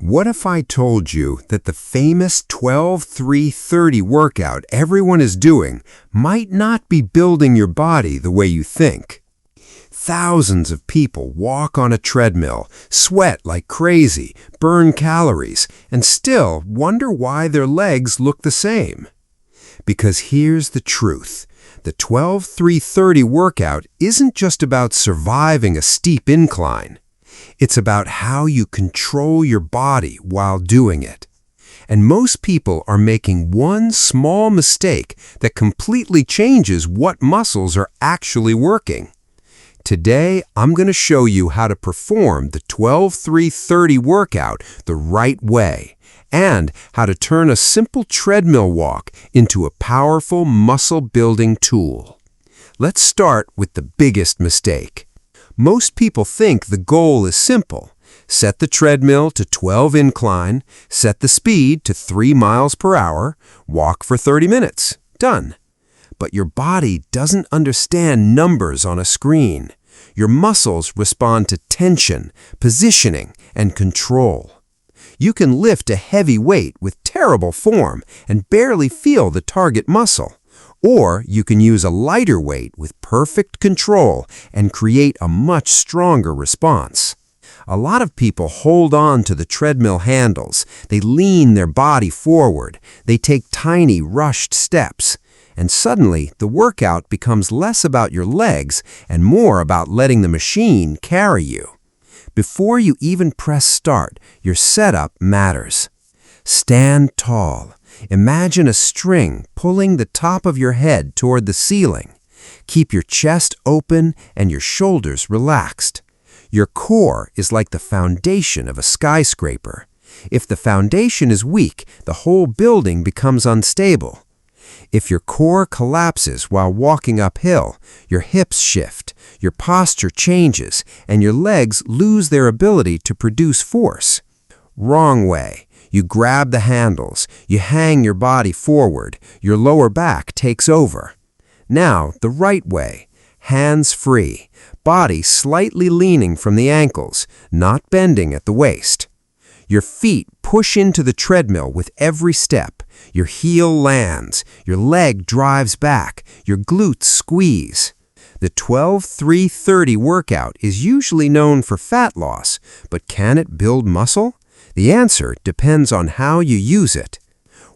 What if I told you that the famous 12-3-30 workout everyone is doing might not be building your body the way you think? Thousands of people walk on a treadmill, sweat like crazy, burn calories, and still wonder why their legs look the same. Because here's the truth. The 12-3-30 workout isn't just about surviving a steep incline. It's about how you control your body while doing it. And most people are making one small mistake that completely changes what muscles are actually working. Today, I'm going to show you how to perform the 12-3-30 workout the right way and how to turn a simple treadmill walk into a powerful muscle-building tool. Let's start with the biggest mistake. Most people think the goal is simple. Set the treadmill to 12 incline, set the speed to 3 miles per hour, walk for 30 minutes. Done. But your body doesn't understand numbers on a screen. Your muscles respond to tension, positioning, and control. You can lift a heavy weight with terrible form and barely feel the target muscle. Or you can use a lighter weight with perfect control and create a much stronger response. A lot of people hold on to the treadmill handles. They lean their body forward. They take tiny, rushed steps. And suddenly, the workout becomes less about your legs and more about letting the machine carry you. Before you even press start, your setup matters. Stand tall. Imagine a string pulling the top of your head toward the ceiling. Keep your chest open and your shoulders relaxed. Your core is like the foundation of a skyscraper. If the foundation is weak, the whole building becomes unstable. If your core collapses while walking uphill, your hips shift, your posture changes, and your legs lose their ability to produce force. Wrong way. You grab the handles, you hang your body forward, your lower back takes over. Now, the right way. Hands free, body slightly leaning from the ankles, not bending at the waist. Your feet push into the treadmill with every step. Your heel lands, your leg drives back, your glutes squeeze. The 12-3-30 workout is usually known for fat loss, but can it build muscle? The answer depends on how you use it.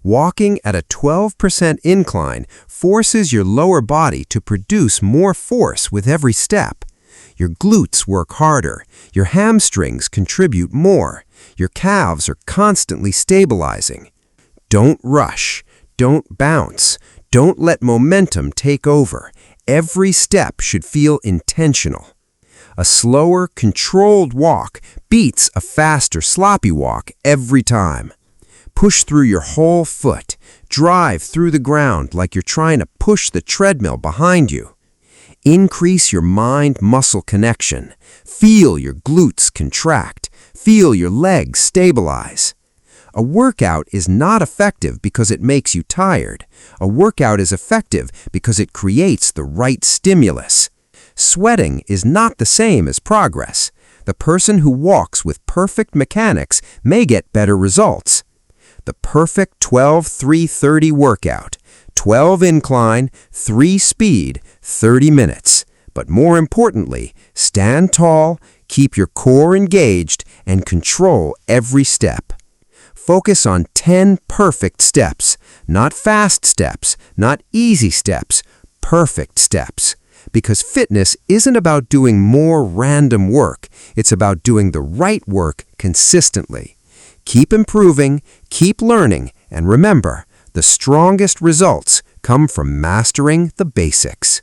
Walking at a 12% incline forces your lower body to produce more force with every step. Your glutes work harder, your hamstrings contribute more, your calves are constantly stabilizing. Don't rush, don't bounce, don't let momentum take over. Every step should feel intentional. A slower, controlled walk beats a faster, sloppy walk every time. Push through your whole foot. Drive through the ground like you're trying to push the treadmill behind you. Increase your mind-muscle connection. Feel your glutes contract. Feel your legs stabilize. A workout is not effective because it makes you tired. A workout is effective because it creates the right stimulus. Sweating is not the same as progress. The person who walks with perfect mechanics may get better results. The perfect 12-3-30 workout. 12 incline, 3 speed, 30 minutes. But more importantly, stand tall, keep your core engaged, and control every step. Focus on 10 perfect steps, not fast steps, not easy steps, perfect steps. Because fitness isn't about doing more random work. It's about doing the right work consistently. Keep improving, keep learning, and remember, the strongest results come from mastering the basics.